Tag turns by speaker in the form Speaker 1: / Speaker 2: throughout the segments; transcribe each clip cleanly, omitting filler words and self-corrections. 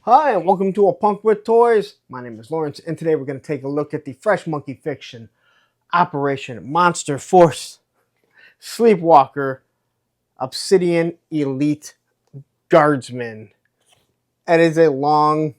Speaker 1: Hi, and welcome to A Punk with Toys. My name is Lawrence, and today we're going to take a look at the Fresh Monkey Fiction Operation Monster Force Sleepwalker Obsidian Elite Guardsmen. It is a long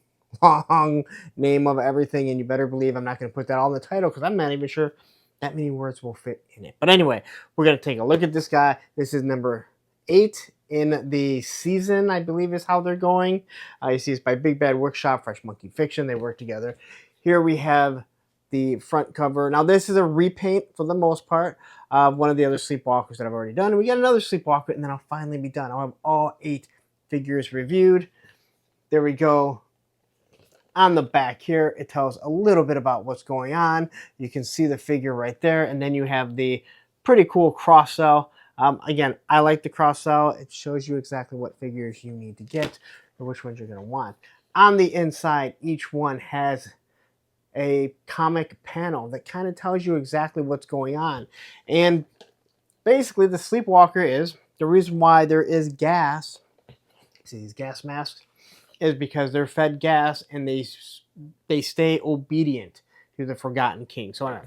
Speaker 1: name of everything, and you better believe I'm not going to put that all in the title because I'm not even sure that many words will fit in it. But anyway, we're going to take a look at this guy. This is number 8 in the season, I believe is how they're going. You see it's by Big Bad Workshop, Fresh Monkey Fiction. They work together. Here we have the front cover. Now this is a repaint for the most part of one of the other Sleepwalkers that I've already done. And we got another Sleepwalker, and then I'll finally be done. I'll have all 8 figures reviewed. There we go. On the back here, it tells a little bit about what's going on. You can see the figure right there, and then you have the pretty cool cross-sell. Again, I like the cross-sell. It shows you exactly what figures you need to get or which ones you're going to want. On the inside, each one has a comic panel that kind of tells you exactly what's going on. And basically, the Sleepwalker is the reason why there is gas. See these gas masks? Is because they're fed gas and they stay obedient to the Forgotten King. So anyway,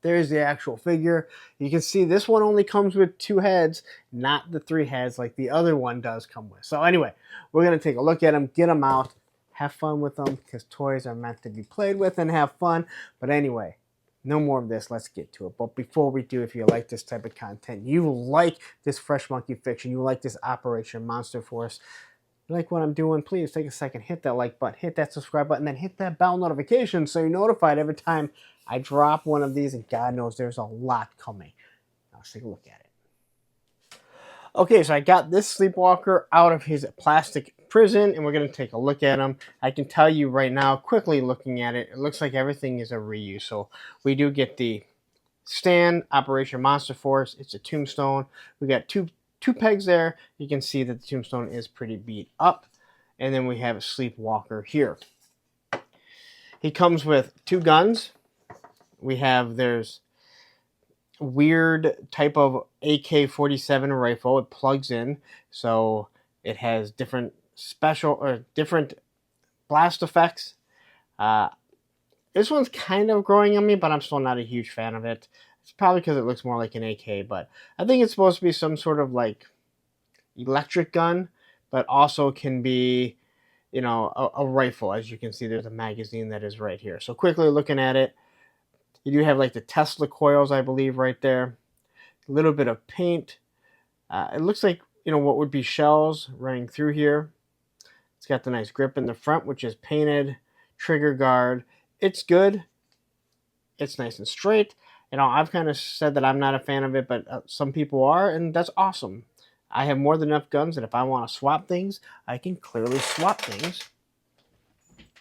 Speaker 1: there's the actual figure. You can see this one only comes with 2 heads, not the 3 heads like the other one does come with. So anyway, we're going to take a look at them, get them out, have fun with them because toys are meant to be played with and have fun. But anyway, no more of this. Let's get to it. But before we do, if you like this type of content, you like this Fresh Monkey Fiction, you like this Operation Monster Force, you like what I'm doing, please take a second, hit that like button, hit that subscribe button, then hit that bell notification so you're notified every time I drop one of these, and God knows there's a lot coming. Now let's take a look at it. Okay, so I got this Sleepwalker out of his plastic prison, and we're going to take a look at him. I can tell you right now, quickly looking at it, it looks like everything is a reuse. So we do get the stand, Operation Monster Force, it's a tombstone. We got two pegs there. You can see that the tombstone is pretty beat up. And then we have a Sleepwalker here. He comes with 2 guns. There's a weird type of AK-47 rifle. It plugs in, so it has different different blast effects. This one's kind of growing on me, but I'm still not a huge fan of it. It's probably because it looks more like an AK, but I think it's supposed to be some sort of like electric gun, but also can be, you know, a rifle. As you can see, there's a magazine that is right here. So quickly looking at it, you do have like the Tesla coils, I believe, right there. A little bit of paint. It looks like, you know, what would be shells running through here. It's got the nice grip in the front, which is painted. Trigger guard. It's good. It's nice and straight. You know, I've kind of said that I'm not a fan of it, but some people are, and that's awesome. I have more than enough guns that if I want to swap things, I can clearly swap things.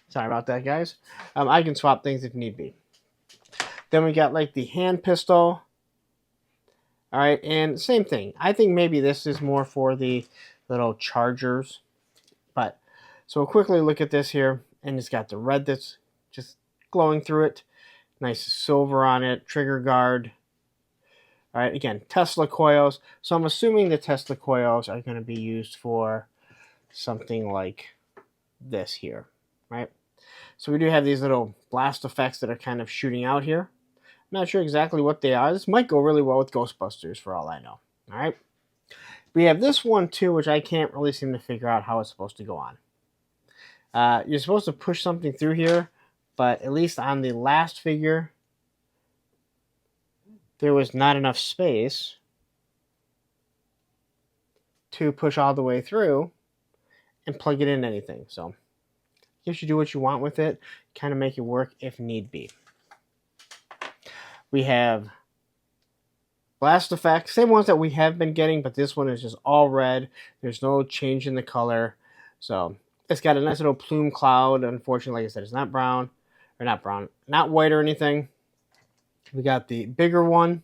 Speaker 1: Sorry about that, guys. I can swap things if need be. Then we got like the hand pistol. All right, and same thing. I think maybe this is more for the little chargers. But so we'll quickly look at this here, and it's got the red that's just glowing through it. Nice silver on it, trigger guard. All right, again, Tesla coils. So I'm assuming the Tesla coils are going to be used for something like this here, right? So we do have these little blast effects that are kind of shooting out here. I'm not sure exactly what they are. This might go really well with Ghostbusters for all I know. All right. We have this one too, which I can't really seem to figure out how it's supposed to go on. You're supposed to push something through here, but at least on the last figure, there was not enough space to push all the way through and plug it into anything. So I guess you do what you want with it, kind of make it work if need be. We have blast effects, same ones that we have been getting, but this one is just all red. There's no change in the color. So it's got a nice little plume cloud. Unfortunately, like I said, it's not brown, not white or anything. We got the bigger one.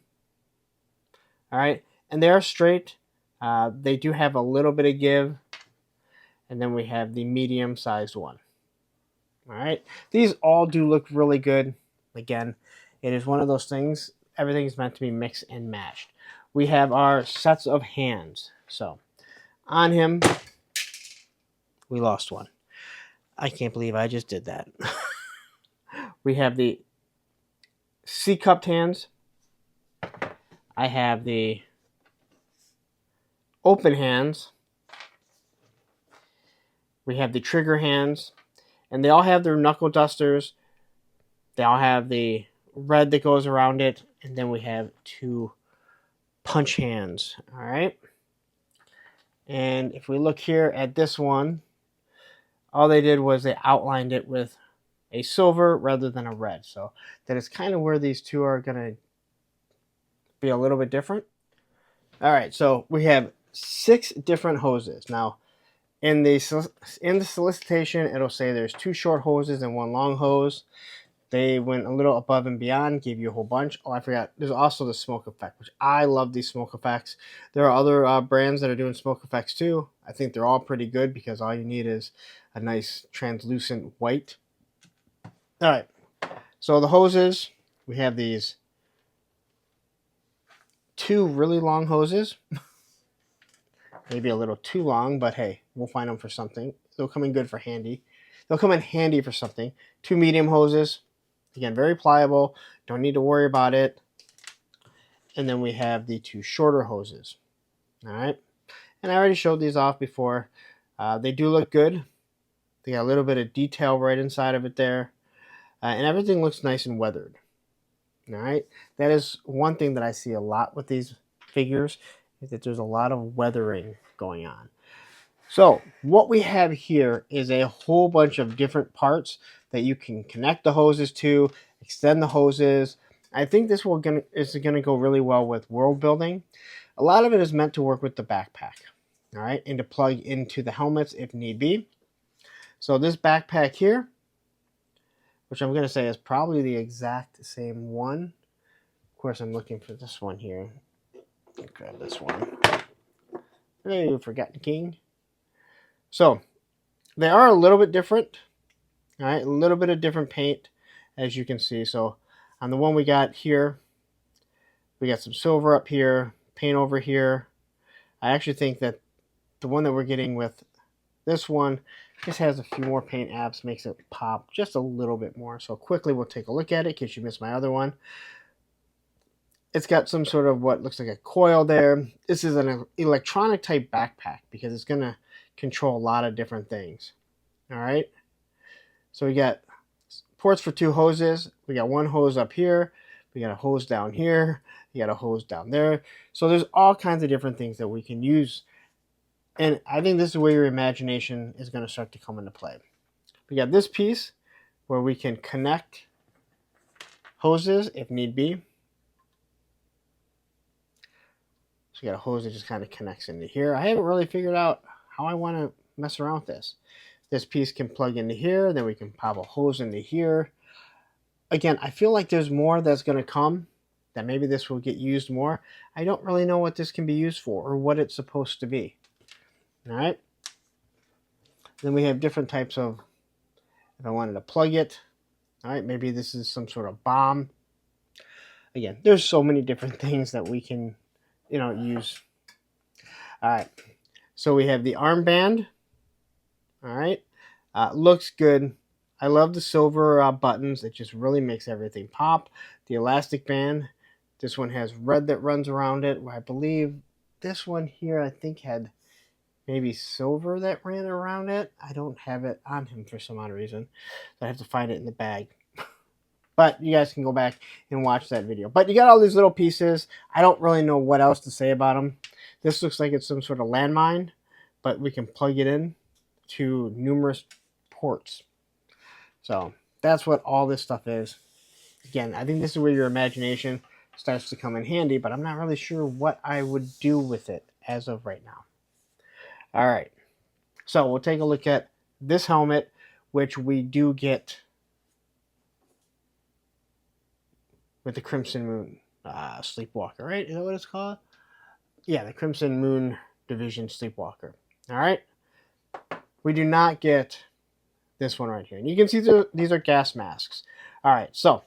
Speaker 1: All right, and they are straight. They do have a little bit of give. And then we have the medium-sized one. All right, these all do look really good. Again, it is one of those things, everything is meant to be mixed and matched. We have our sets of hands. So on him, we lost one. I can't believe I just did that. We have the C-cupped hands. I have the open hands. We have the trigger hands. And they all have their knuckle dusters. They all have the red that goes around it. And then we have 2 punch hands. All right. And if we look here at this one, all they did was they outlined it with a silver rather than a red. So that is kind of where these two are going to be a little bit different. All right, so we have 6 different hoses. Now, in the solicitation, it'll say there's 2 short hoses and 1 long hose. They went a little above and beyond, gave you a whole bunch. Oh, I forgot. There's also the smoke effect, which I love these smoke effects. There are other brands that are doing smoke effects too. I think they're all pretty good because all you need is a nice translucent white. All right. So the hoses, we have these 2 really long hoses. Maybe a little too long, but hey, we'll find them for something. They'll come in good for handy. They'll come in handy for something. 2 medium hoses. Again, very pliable. Don't need to worry about it. And then we have the 2 shorter hoses. All right. And I already showed these off before. They do look good. They got a little bit of detail right inside of it there. And everything looks nice and weathered. All right. That is one thing that I see a lot with these figures, is that there's a lot of weathering going on. So what we have here is a whole bunch of different parts that you can connect the hoses to, extend the hoses. I think this is going to go really well with world building. A lot of it is meant to work with the backpack, all right, and to plug into the helmets if need be. So this backpack here, which I'm going to say is probably the exact same one. Of course, I'm looking for this one here. Grab this one. Hey, Forgotten King. So they are a little bit different. All right, a little bit of different paint, as you can see. So on the one we got here, we got some silver up here, paint over here. I actually think that the one that we're getting with this one just has a few more paint apps, makes it pop just a little bit more. So quickly we'll take a look at it in case you missed my other one. It's got some sort of what looks like a coil there. This is an electronic type backpack because it's going to control a lot of different things. All right. So we got ports for 2 hoses. We got 1 hose up here. We got a hose down here. You got a hose down there. So there's all kinds of different things that we can use. And I think this is where your imagination is going to start to come into play. We got this piece where we can connect hoses if need be. So you got a hose that just kind of connects into here. I haven't really figured out how I want to mess around with this. This piece can plug into here. Then we can pop a hose into here. Again, I feel like there's more that's going to come, that maybe this will get used more. I don't really know what this can be used for or what it's supposed to be. All right. Then we have different types of, if I wanted to plug it, all right, maybe this is some sort of bomb. Again, there's so many different things that we can, use. All right. So we have the armband. All right. Looks good. I love the silver buttons. It just really makes everything pop. The elastic band. This one has red that runs around it. I believe this one here, I think, had maybe silver that ran around it. I don't have it on him for some odd reason. So I have to find it in the bag. But you guys can go back and watch that video. But you got all these little pieces. I don't really know what else to say about them. This looks like it's some sort of landmine, but we can plug it in to numerous ports. So that's what all this stuff is. Again, I think this is where your imagination starts to come in handy, but I'm not really sure what I would do with it as of right now. All right, so we'll take a look at this helmet, which we do get with the Crimson Moon Sleepwalker, right? Is that what it's called? Yeah, the Crimson Moon Division Sleepwalker. All right, we do not get this one right here. And you can see these are gas masks. All right, so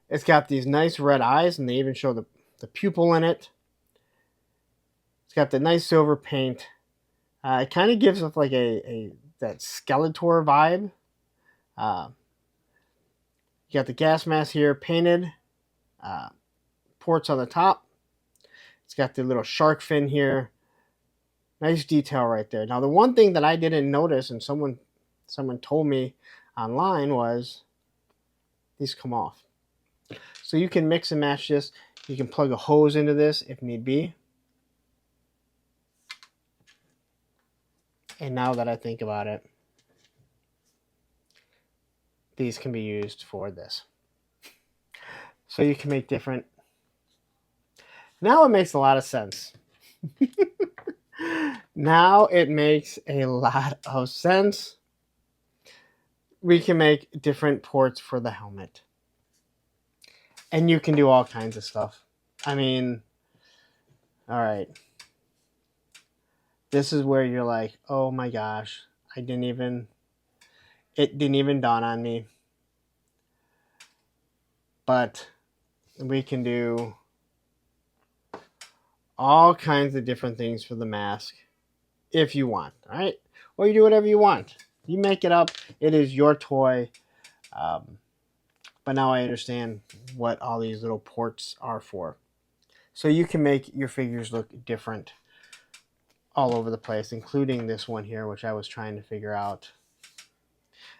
Speaker 1: it's got these nice red eyes, and they even show the pupil in it. It's got the nice silver paint. It kind of gives us like a that Skeletor vibe. You got the gas mask here painted. Ports on the top. It's got the little shark fin here. Nice detail right there. Now, the one thing that I didn't notice, and someone told me online, was these come off. So you can mix and match this. You can plug a hose into this if need be. And now that I think about it, these can be used for this. So you can make different. Now it makes a lot of sense. Now it makes a lot of sense. We can make different ports for the helmet. And you can do all kinds of stuff. I mean, all right. This is where you're like, oh my gosh, it didn't even dawn on me. But we can do all kinds of different things for the mask if you want, all right? Or you do whatever you want. You make it up. It is your toy. But now I understand what all these little ports are for. So you can make your figures look different all over the place, including this one here, which I was trying to figure out.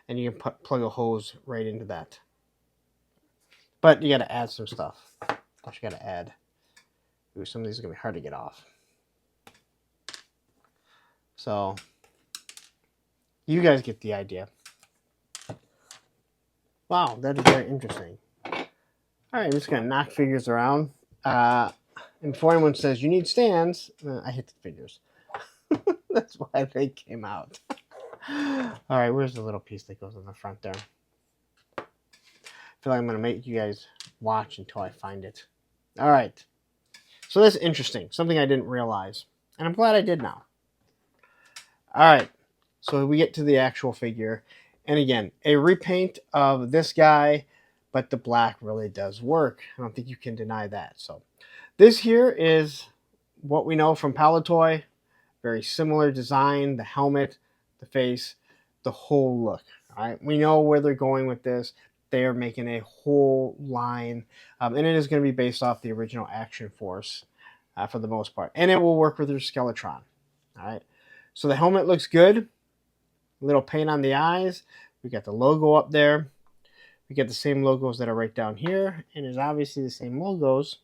Speaker 1: And you can plug a hose right into that. But you got to add some stuff. Plus you got to add. Ooh, some of these are going to be hard to get off. So you guys get the idea. Wow, that is very interesting. All right, I'm just going to knock figures around. And before anyone says, you need stands, I hit the figures. That's why they came out. All right, where's the little piece that goes on the front there? I feel like I'm going to make you guys watch until I find it. All right. So that's interesting. Something I didn't realize. And I'm glad I did now. All right. So we get to the actual figure. And again, a repaint of this guy, but the black really does work. I don't think you can deny that. So this here is what we know from Palitoy. Very similar design, the helmet, the face, the whole look. All right. We know where they're going with this. They are making a whole line. And it is going to be based off the original Action Force for the most part. And it will work with your Skeletron. All right. So the helmet looks good. A little paint on the eyes. We got the logo up there. We get the same logos that are right down here. And there's obviously the same logos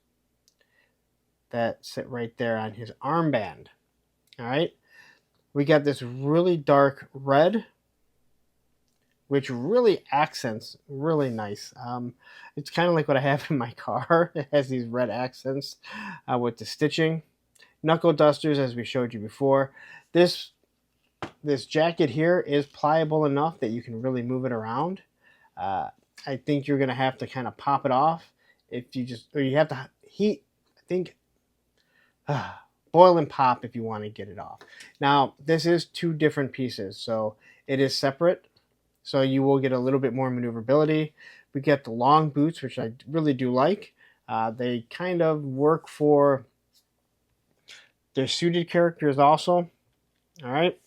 Speaker 1: that sit right there on his armband. All right. We got this really dark red, which really accents really nice. It's kind of like what I have in my car. It has these red accents with the stitching. Knuckle dusters, as we showed you before. This jacket here is pliable enough that you can really move it around. I think you're going to have to kind of pop it off if you just, or you have to heat, I think, boil and pop if you want to get it off. Now, this is two different pieces, so it is separate. So you will get a little bit more maneuverability. We get the long boots, which I really do like. They kind of work for their suited characters also. All right.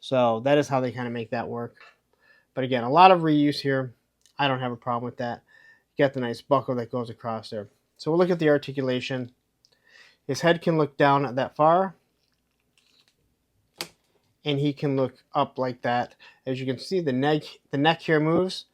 Speaker 1: So that is how they kind of make that work. But again, a lot of reuse here. I don't have a problem with that. You got the nice buckle that goes across there. So we'll look at the articulation. His head can look down that far. And he can look up like that. As you can see, the neck here moves.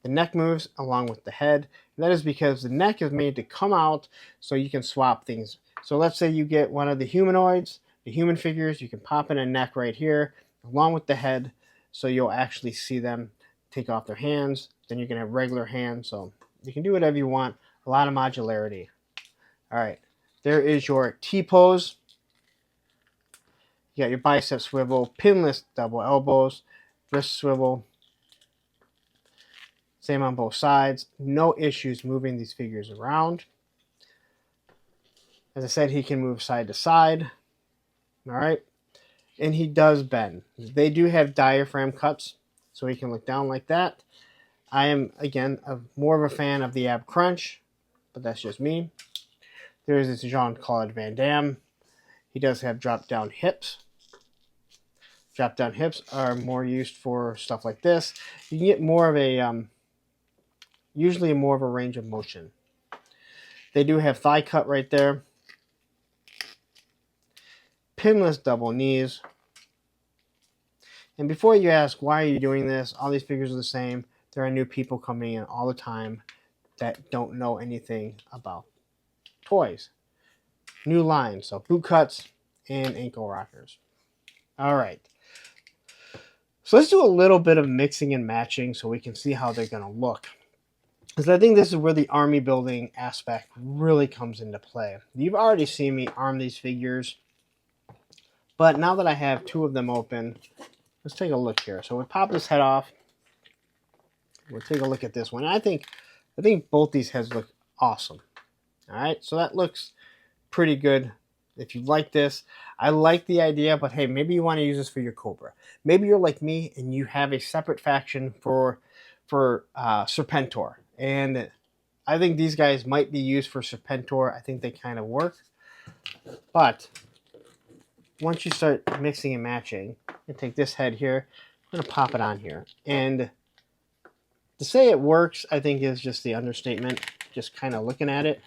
Speaker 1: The neck moves along with the head. And that is because the neck is made to come out so you can swap things. So let's say you get one of the humanoids, the human figures, you can pop in a neck right here along with the head so you'll actually see them take off their hands. Then you can have regular hands. So you can do whatever you want. A lot of modularity. All right. There is your T-pose. You got your bicep swivel, pinless double elbows, wrist swivel. Same on both sides. No issues moving these figures around. As I said, he can move side to side. All right. And he does bend. They do have diaphragm cuts, so he can look down like that. I am, again, more of a fan of the ab crunch, but that's just me. There's this Jean-Claude Van Damme. He does have drop down hips. Drop down hips are more used for stuff like this. You can get more of a, usually more of a range of motion. They do have thigh cut right there. Pinless double knees. And before you ask, why are you doing this? All these figures are the same. There are new people coming in all the time that don't know anything about toys. New lines, so boot cuts and ankle rockers. All right. So let's do a little bit of mixing and matching so we can see how they're going to look. Because I think this is where the army building aspect really comes into play. You've already seen me arm these figures. But now that I have two of them open, let's take a look here. So we'll pop this head off. We'll take a look at this one. I think both these heads look awesome. All right, so that looks pretty good. If you like this, I like the idea, but hey, maybe you want to use this for your Cobra. Maybe you're like me and you have a separate faction for Serpentor. And I think these guys might be used for Serpentor. I think they kind of work. But once you start mixing and matching, you take this head here, I'm going to pop it on here. And to say it works, I think is just the understatement, just kind of looking at it.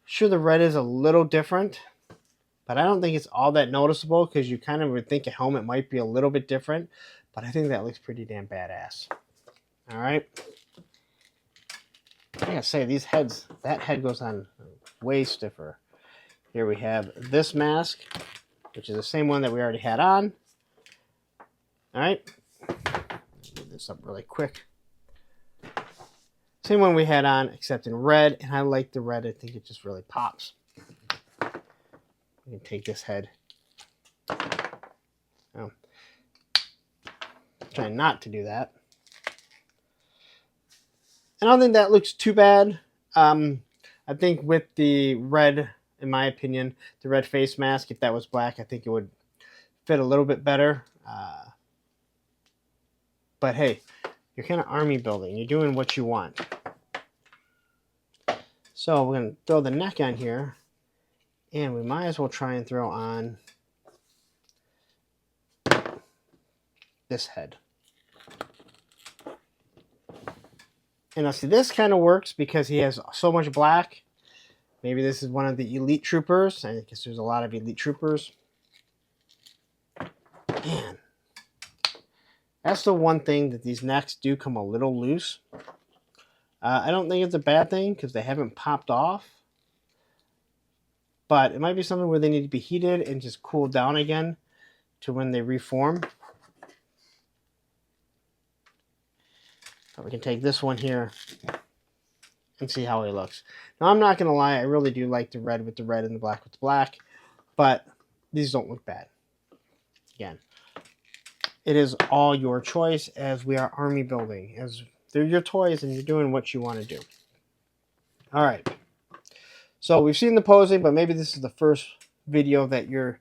Speaker 1: Sure, the red is a little different, but I don't think it's all that noticeable because you kind of would think a helmet might be a little bit different, but I think that looks pretty damn badass. All right. I gotta say, these heads, that head goes on way stiffer. Here we have this mask, which is the same one that we already had on. All right. Move this up really quick. Same one we had on, except in red, and I like the red. I think it just really pops. We can take this head. Oh. Trying not to do that. I don't think that looks too bad. I think with the red, in my opinion, the red face mask, if that was black, I think it would fit a little bit better. But hey, you're kind of army building. You're doing what you want. So we're going to throw the neck on here. And we might as well try and throw on this head. And now see, this kind of works because he has so much black. Maybe this is one of the elite troopers. I guess there's a lot of elite troopers. Man, that's the one thing that these necks do come a little loose. I don't think it's a bad thing because they haven't popped off. But it might be something where they need to be heated and just cooled down again to when they reform. So we can take this one here and see how he looks. Now, I'm not going to lie. I really do like the red with the red and the black with the black. But these don't look bad. Again, it is all your choice as we are army building. As they're your toys and you're doing what you want to do. All right. So we've seen the posing, but maybe this is the first video that you're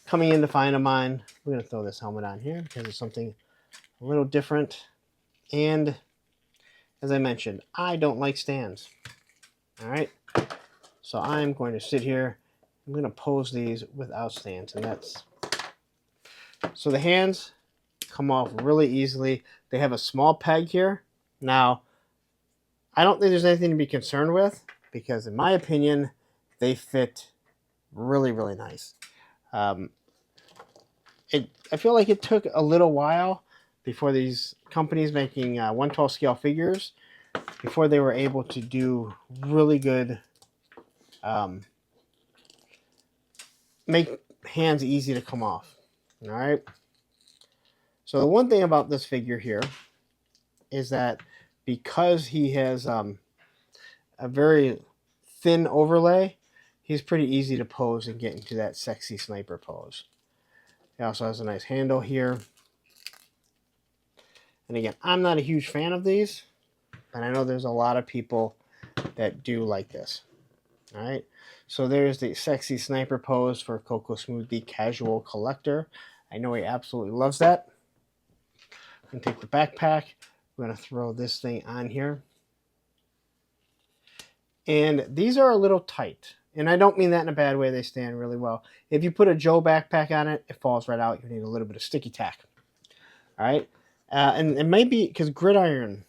Speaker 1: coming in to find of mine. We're going to throw this helmet on here because it's something a little different. And as I mentioned, I don't like stands. All right. So I'm going to sit here. I'm going to pose these without stands. And that's... So the hands come off really easily. They have a small peg here. Now, I don't think there's anything to be concerned with because in my opinion, they fit really, really nice. I feel like it took a little while before these companies making 1/12 scale figures, before they were able to do really good, make hands easy to come off. All right. So the one thing about this figure here is that because he has a very thin overlay, he's pretty easy to pose and get into that sexy sniper pose. He also has a nice handle here. And again, I'm not a huge fan of these, and I know there's a lot of people that do like this. All right. So there's the sexy sniper pose for Coco Smooth, the casual collector. I know he absolutely loves that. I'm going to take the backpack. We're going to throw this thing on here. And these are a little tight. And I don't mean that in a bad way. They stand really well. If you put a Joe backpack on it, it falls right out. You need a little bit of sticky tack. All right. And it may be because Gridiron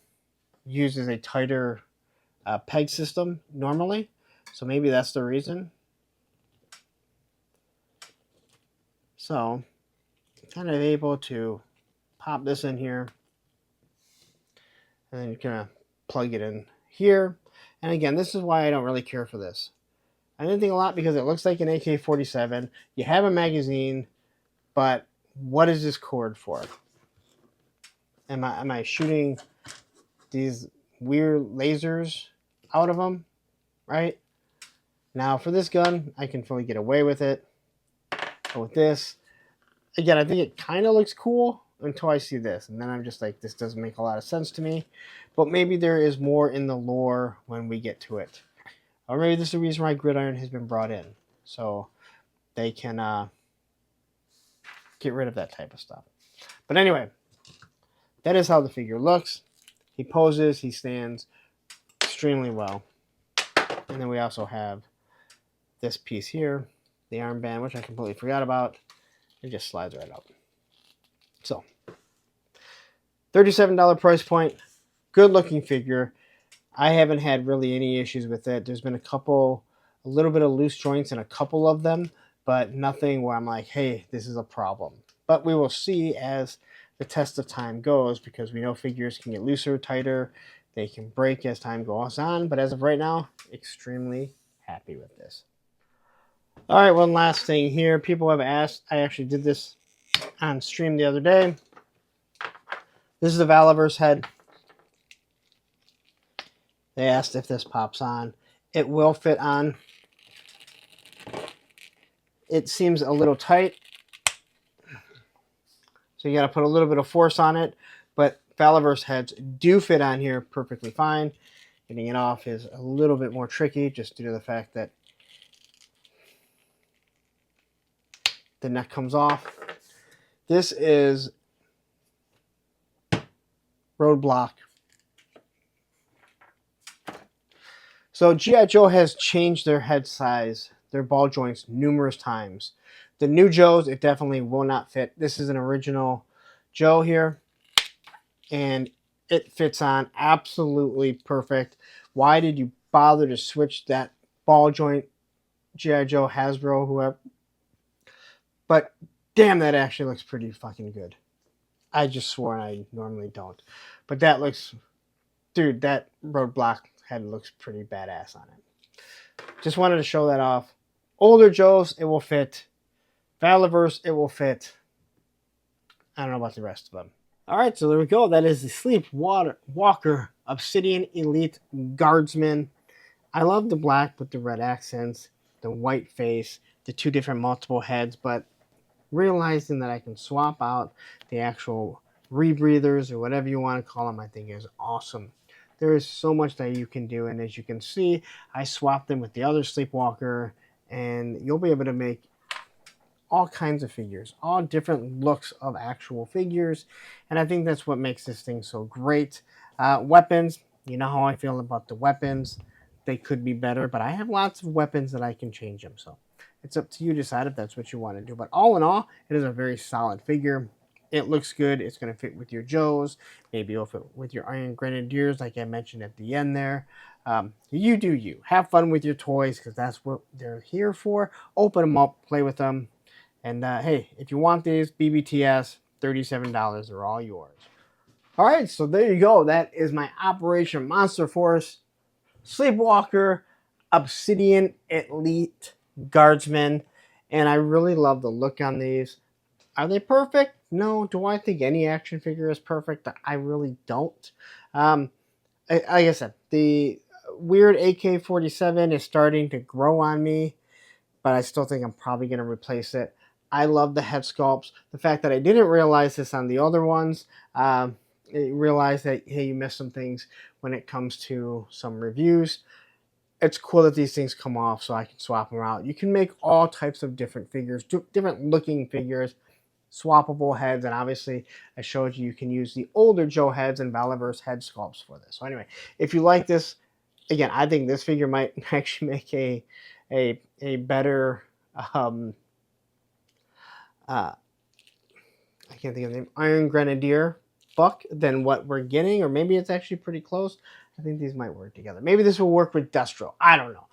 Speaker 1: uses a tighter peg system normally. So maybe that's the reason. So kind of able to pop this in here. And then you're going to plug it in here. And again, this is why I don't really care for this. I didn't think a lot because it looks like an AK-47. You have a magazine, but what is this cord for? Am I shooting these weird lasers out of them? Right? Now for this gun, I can fully get away with it. But with this, again, I think it kind of looks cool until I see this. And then I'm just like, this doesn't make a lot of sense to me. But maybe there is more in the lore when we get to it. Or maybe this is the reason why Gridiron has been brought in. So they can get rid of that type of stuff. But anyway, that is how the figure looks. He poses, he stands extremely well. And then we also have this piece here, the armband, which I completely forgot about. It just slides right out. So, $37 price point. Good looking figure. I haven't had really any issues with it. There's been a little bit of loose joints in a couple of them, but nothing where I'm like, hey, this is a problem. But we will see as the test of time goes, because we know figures can get looser, tighter. They can break as time goes on. But as of right now, extremely happy with this. All right, one last thing here. People have asked, I actually did this on stream the other day. This is the Valaverse head. They asked if this pops on. It will fit on. It seems a little tight. So you got to put a little bit of force on it. But Valaverse heads do fit on here perfectly fine. Getting it off is a little bit more tricky just due to the fact that the neck comes off. This is Roadblock. So G.I. Joe has changed their head size, their ball joints, numerous times. The new Joes, it definitely will not fit. This is an original Joe here, and it fits on absolutely perfect. Why did you bother to switch that ball joint, G.I. Joe, Hasbro, whoever? But damn, that actually looks pretty fucking good. I just swore, and I normally don't. But that looks, dude, that Roadblock head looks pretty badass on it. Just wanted to show that off. Older Joes, it will fit. Valaverse, it will fit. I don't know about the rest of them. All right, so there we go. That is the Sleepwalker Obsidian Elite Guardsmen. I love the black with the red accents, the white face, the two different multiple heads, but realizing that I can swap out the actual rebreathers or whatever you want to call them, I think is awesome. There is so much that you can do, and as you can see, I swapped them with the other Sleepwalker, and you'll be able to make all kinds of figures, all different looks of actual figures, and I think that's what makes this thing so great. Weapons, you know how I feel about the weapons. They could be better, but I have lots of weapons that I can change them, so it's up to you to decide if that's what you want to do. But all in all, it is a very solid figure. It looks good. It's going to fit with your Joes. Maybe it'll fit with your Iron Grenadiers, like I mentioned at the end there. You do you. Have fun with your toys, because that's what they're here for. Open them up, play with them. And hey, if you want these, BBTS, $37. They're all yours. All right, so there you go. That is my Operation Monster Force Sleepwalker Obsidian Elite Guardsmen. And I really love the look on these. Are they perfect? No. Do I think any action figure is perfect? I really don't. Like I said, the weird AK-47 is starting to grow on me, but I still think I'm probably going to replace it. I love the head sculpts. The fact that I didn't realize this on the other ones, realize that, hey, you missed some things when it comes to some reviews. It's cool that these things come off so I can swap them out. You can make all types of different figures, different looking figures, swappable heads, and obviously I showed you can use the older Joe heads and Valaverse head sculpts for this. So anyway, if you like this, again, I think this figure might actually make a a better uh, I can't think of the name, Iron Grenadier buck than what we're getting, or maybe it's actually pretty close. I think these might work together. Maybe this will work with Destro. I don't know.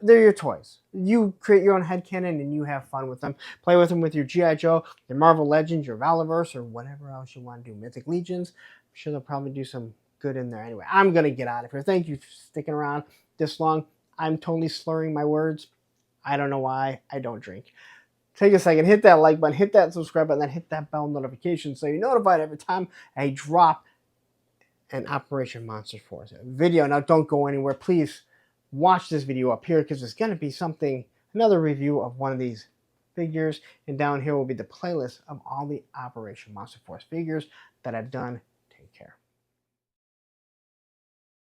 Speaker 1: They're your toys. You create your own headcanon and you have fun with them. Play with them with your G.I. Joe, your Marvel Legends, your Valiverse, or whatever else you want to do. Mythic Legions. I'm sure they'll probably do some good in there. Anyway, I'm going to get out of here. Thank you for sticking around this long. I'm totally slurring my words. I don't know why. I don't drink. Take a second, hit that like button, hit that subscribe button, then hit that bell notification so you're notified every time I drop an Operation Monster Force video. Now, don't go anywhere. Please watch this video up here because it's going to be something, another review of one of these figures. And down here will be the playlist of all the Operation Monster Force figures that I've done